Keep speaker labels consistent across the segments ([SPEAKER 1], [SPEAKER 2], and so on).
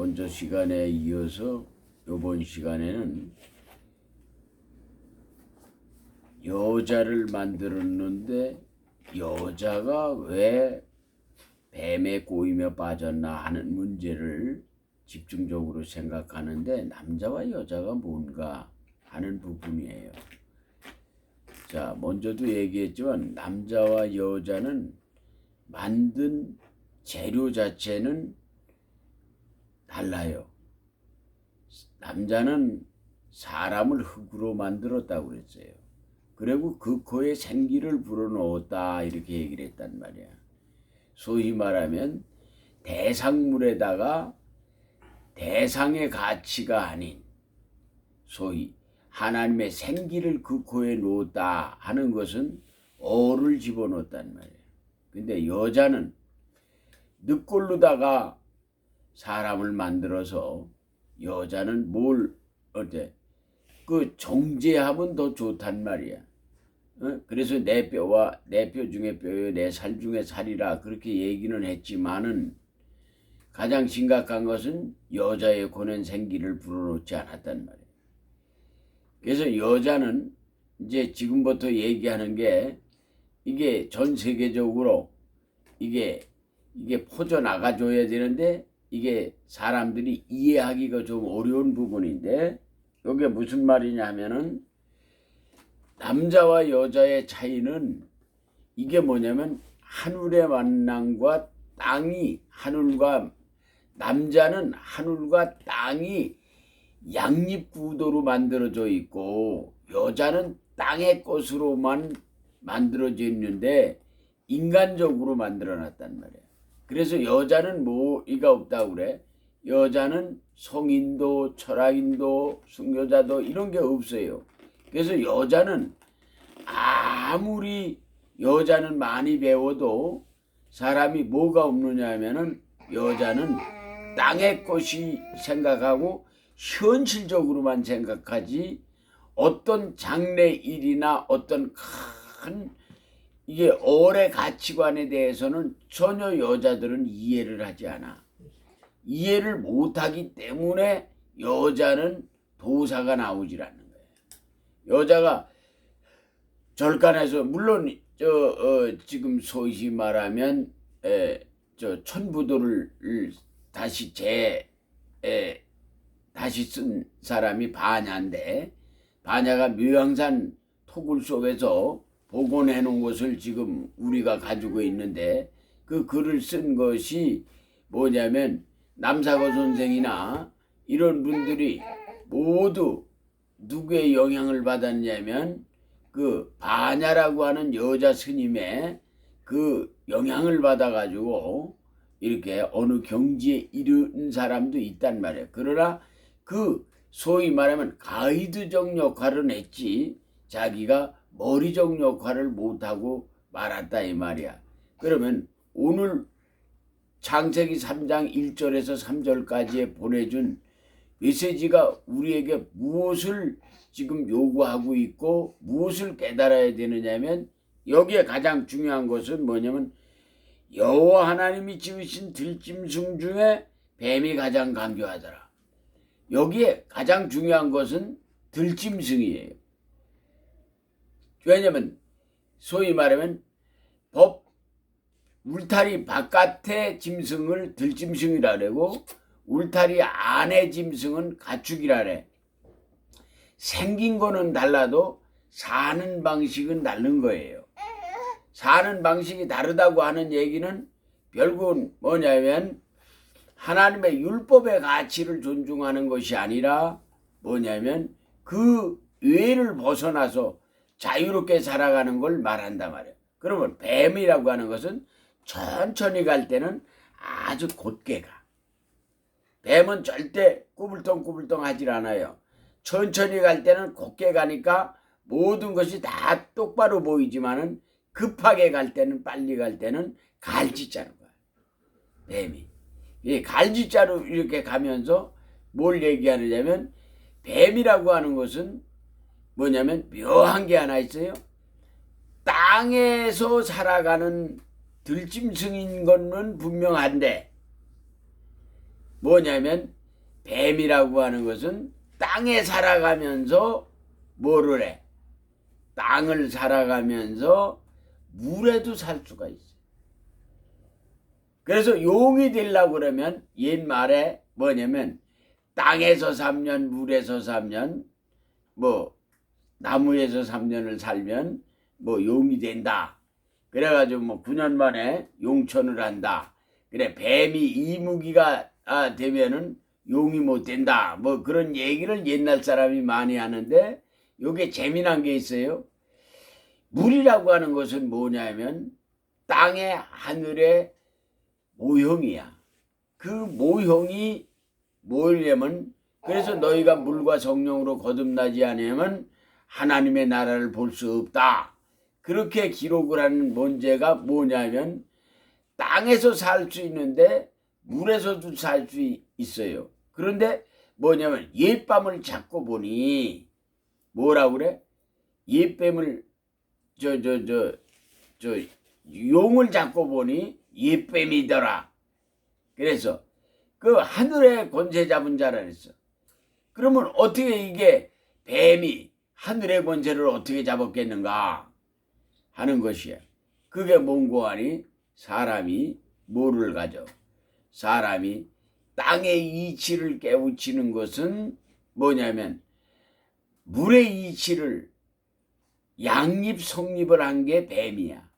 [SPEAKER 1] 먼저 시간에 이어서 이번 시간에는 여자를 만들었는데 여자가 왜 뱀에 꼬이며 빠졌나 하는 문제를 집중적으로 생각하는데 남자와 여자가 뭔가 하는 부분이에요. 자, 먼저도 얘기했지만 남자와 여자는 만든 재료 자체는 달라요. 남자는 사람을 흙으로 만들었다고 그랬어요. 그리고 그 코에 생기를 불어넣었다 이렇게 얘기를 했단 말이야. 소위 말하면 대상물에다가 대상의 가치가 아닌 소위 하나님의 생기를 그 코에 놓았다 하는 것은 어를 집어넣었단 말이야. 근데 여자는 늑골로다가 사람을 만들어서 여자는 뭘 어때? 그 정제하면 더 좋단 말이야. 그래서 내 뼈와 내 뼈 중에 뼈요 내 살 중에 살이라 그렇게 얘기는 했지만은 가장 심각한 것은 여자의 코는 생기를 불어넣지 않았단 말이야. 그래서 여자는 이제 지금부터 얘기하는 게 이게 전 세계적으로 이게 퍼져 나가줘야 되는데 이게 사람들이 이해하기가 좀 어려운 부분인데 이게 무슨 말이냐면은 남자와 여자의 차이는 이게 뭐냐면 하늘의 만남과 땅이 하늘과 남자는 하늘과 땅이 양립구도로 만들어져 있고 여자는 땅의 것으로만 만들어져 있는데 인간적으로 만들어놨단 말이야. 그래서 여자는 뭐이가 없다고 그래. 여자는 성인도 철학인도 순교자도 이런 게 없어요. 그래서 여자는 아무리 여자는 많이 배워도 사람이 뭐가 없느냐 하면은 여자는 땅의 것이 생각하고 현실적으로만 생각하지 어떤 장래 일이나 어떤 큰 이게 어의 가치관에 대해서는 전혀 여자들은 이해를 하지 않아. 이해를 못하기 때문에 여자는 도사가 나오질 않는 거예요. 여자가 절간에서 물론 지금 소위 말하면 천부도를 다시 다시 쓴 사람이 반야인데 반야가 묘양산 토굴 속에서 복원해 놓은 것을 지금 우리가 가지고 있는데 그 글을 쓴 것이 뭐냐면 남사거 선생이나 이런 분들이 모두 누구의 영향을 받았냐면 그 반야라고 하는 여자 스님의 그 영향을 받아가지고 이렇게 어느 경지에 이른 사람도 있단 말이에요. 그러나 그 소위 말하면 가이드적 역할은 했지 자기가 머리적 역할을 못하고 말았다 이 말이야. 그러면 오늘 창세기 3장 1절에서 3절까지에 보내준 메시지가 우리에게 무엇을 지금 요구하고 있고 무엇을 깨달아야 되느냐면 여기에 가장 중요한 것은 뭐냐면 여호와 하나님이 지으신 들짐승 중에 뱀이 가장 강교하더라. 여기에 가장 중요한 것은 들짐승이에요. 왜냐면 소위 말하면 울타리 바깥의 짐승을 들짐승이라 그러고 울타리 안의 짐승은 가축이라 그래. 생긴 거는 달라도 사는 방식은 다른 거예요. 사는 방식이 다르다고 하는 얘기는 결국은 뭐냐면 하나님의 율법의 가치를 존중하는 것이 아니라 뭐냐면 그 외를 벗어나서 자유롭게 살아가는 걸 말한단 말이에요. 그러면 뱀이라고 하는 것은 천천히 갈 때는 아주 곧게 가. 뱀은 절대 꾸불덩꾸불덩 하질 않아요. 천천히 갈 때는 곧게 가니까 모든 것이 다 똑바로 보이지만은 급하게 갈 때는 빨리 갈 때는 갈짓자는 거야. 뱀이. 이 갈짓자로 이렇게 가면서 뭘 얘기하느냐면 뱀이라고 하는 것은 뭐냐면 묘한 게 하나 있어요. 땅에서 살아가는 들짐승인 것은 분명한데 뭐냐면 뱀이라고 하는 것은 땅에 살아가면서 뭐를 해? 땅을 살아가면서 물에도 살 수가 있어요. 그래서 용이 되려고 그러면 옛말에 뭐냐면 땅에서 3년, 물에서 3년, 뭐 나무에서 3년을 살면 뭐 용이 된다. 그래가지고 뭐 9년 만에 용천을 한다. 그래 뱀이 이무기가 되면은 용이 못 된다. 뭐 그런 얘기를 옛날 사람이 많이 하는데 요게 재미난 게 있어요. 물이라고 하는 것은 뭐냐면 땅의 하늘의 모형이야. 그 모형이 뭐냐면 그래서 너희가 물과 성령으로 거듭나지 않으면 하나님의 나라를 볼 수 없다. 그렇게 기록을 하는 문제가 뭐냐면 땅에서 살 수 있는데 물에서도 살 수 있어요. 그런데 뭐냐면 옛밤을 잡고 보니 뭐라고 그래? 옛뱀을 용을 잡고 보니 옛뱀이더라. 그래서 그 하늘의 권세 잡은 자라 그랬어. 그러면 어떻게 이게 뱀이 하늘의 권세를 어떻게 잡았겠는가 하는 것이야. 그게 뭔고 하니 사람이 뭐를 가져? 사람이 땅의 이치를 깨우치는 것은 뭐냐면 물의 이치를 양립 성립을 한 게 뱀이야.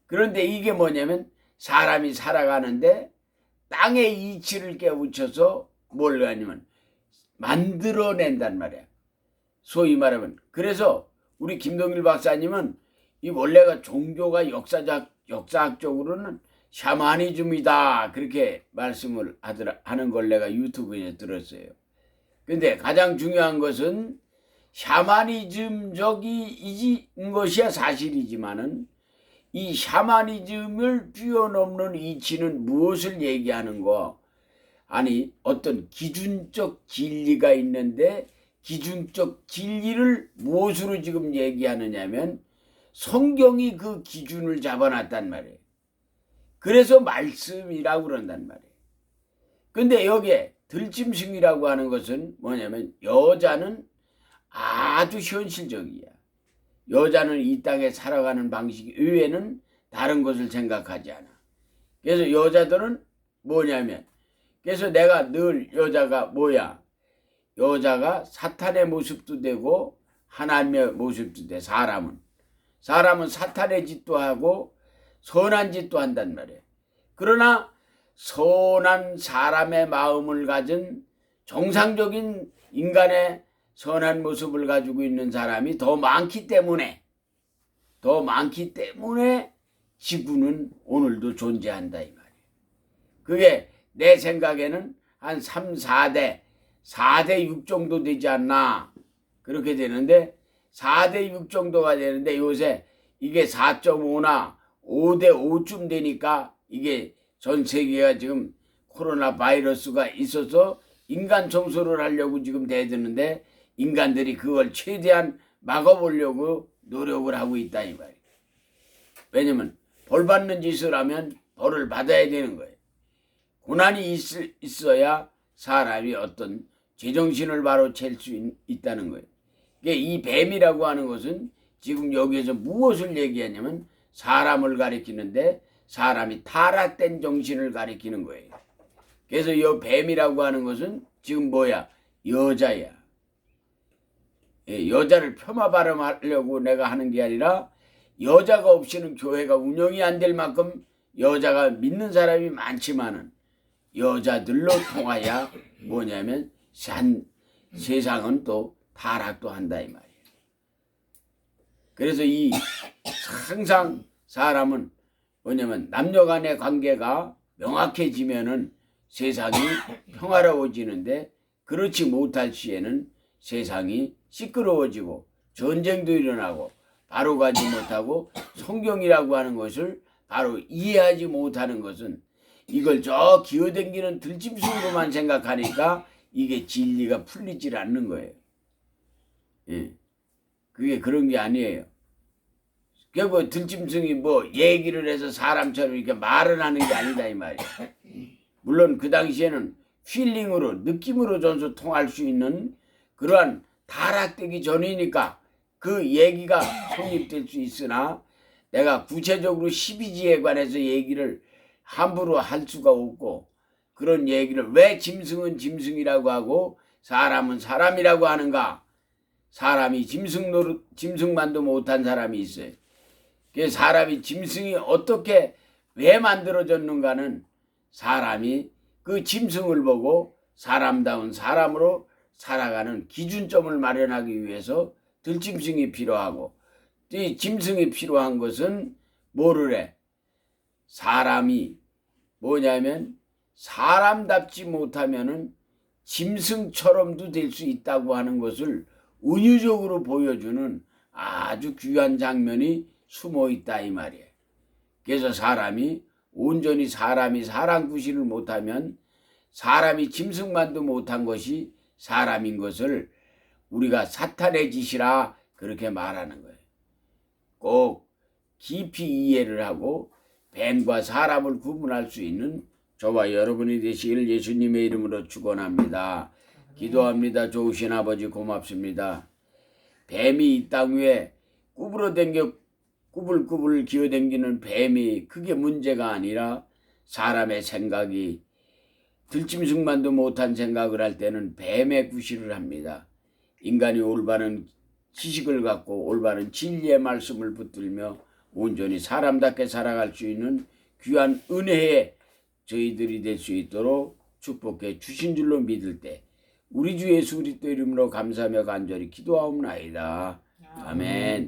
[SPEAKER 1] 그런데 이게 뭐냐면 사람이 살아가는데 땅의 이치를 깨우쳐서 뭘 하냐면 만들어낸단 말이야. 소위 말하면 그래서 우리 김동일 박사님은 이 원래가 종교가 역사학적으로는 샤머니즘이다 그렇게 말씀을 하는 걸 내가 유튜브에 들었어요. 근데 가장 중요한 것은 샤머니즘적인 것이야 사실이지만은 이 샤머니즘을 뛰어넘는 이치는 무엇을 얘기하는 거? 아니 어떤 기준적 진리가 있는데 기준적 진리를 무엇으로 지금 얘기하느냐면 성경이 그 기준을 잡아놨단 말이에요. 그래서 말씀이라고 그런단 말이에요. 근데 여기에 들짐승이라고 하는 것은 뭐냐면 여자는 아주 현실적이야. 여자는 이 땅에 살아가는 방식 이외에는 다른 것을 생각하지 않아. 그래서 여자들은 뭐냐면 그래서 내가 늘 여자가 뭐야? 여자가 사탄의 모습도 되고 하나님의 모습도 돼. 사람은 사탄의 짓도 하고 선한 짓도 한단 말이에요. 그러나 선한 사람의 마음을 가진 정상적인 인간의 선한 모습을 가지고 있는 사람이 더 많기 때문에 지구는 오늘도 존재한다 이 말이에요. 그게 내 생각에는 한 3, 4대 6 정도 되지 않나 그렇게 되는데 4대 6 정도가 되는데 요새 이게 4.5나 5대 5쯤 되니까 이게 전 세계가 지금 코로나 바이러스가 있어서 인간 청소를 하려고 지금 대드는데 인간들이 그걸 최대한 막아보려고 노력을 하고 있다 이 말이에요. 왜냐면 벌 받는 짓을 하면 벌을 받아야 되는 거예요. 고난이 있어야 사람이 어떤 제정신을 바로 챌 수 있다는 거예요. 이 뱀이라고 하는 것은 지금 여기에서 무엇을 얘기하냐면 사람을 가리키는데 사람이 타락된 정신을 가리키는 거예요. 그래서 이 뱀이라고 하는 것은 지금 뭐야? 여자야. 여자를 폄하 발음하려고 내가 하는 게 아니라 여자가 없이는 교회가 운영이 안 될 만큼 여자가 믿는 사람이 많지만은 여자들로 통하여 뭐냐면 세상은 또 타락도 한다 이 말이에요. 그래서 이 항상 사람은 뭐냐면 남녀 간의 관계가 명확해지면은 세상이 평화로워지는데 그렇지 못할 시에는 세상이 시끄러워지고 전쟁도 일어나고 바로 가지 못하고 성경이라고 하는 것을 바로 이해하지 못하는 것은 이걸 저 기어댕기는 들짐승으로만 생각하니까 이게 진리가 풀리질 않는 거예요. 예. 그게 그런 게 아니에요. 뭐 들짐승이 뭐 얘기를 해서 사람처럼 이렇게 말을 하는 게 아니다 이 말이에요. 물론 그 당시에는 필링으로 느낌으로 전수 통할 수 있는 그러한 타락되기 전이니까 그 얘기가 성립될 수 있으나 내가 구체적으로 12지에 관해서 얘기를 함부로 할 수가 없고 그런 얘기를 왜 짐승은 짐승이라고 하고 사람은 사람이라고 하는가. 사람이 짐승만도 못한 사람이 있어요. 그 사람이 짐승이 어떻게 왜 만들어졌는가는 사람이 그 짐승을 보고 사람다운 사람으로 살아가는 기준점을 마련하기 위해서 들짐승이 필요하고 이 짐승이 필요한 것은 뭐를 해? 사람이 뭐냐면 사람답지 못하면은 짐승처럼도 될 수 있다고 하는 것을 은유적으로 보여주는 아주 귀한 장면이 숨어 있다 이 말이에요. 그래서 사람이 온전히 사람이 사람 구실을 못하면 사람이 짐승만도 못한 것이 사람인 것을 우리가 사탄의 짓이라 그렇게 말하는 거예요. 꼭 깊이 이해를 하고 뱀과 사람을 구분할 수 있는 저와 여러분이 되시길 예수님의 이름으로 축원합니다. 기도합니다. 좋으신 아버지 고맙습니다. 뱀이 이 땅 위에 꾸불꾸불 기어댕기는 뱀이 그게 문제가 아니라 사람의 생각이 들짐승만도 못한 생각을 할 때는 뱀의 구실을 합니다. 인간이 올바른 지식을 갖고 올바른 진리의 말씀을 붙들며 온전히 사람답게 살아갈 수 있는 귀한 은혜의 저희들이 될 수 있도록 축복해 주신 줄로 믿을 때 우리 주 예수 그리스도 이름으로 감사하며 간절히 기도하옵나이다. 아멘.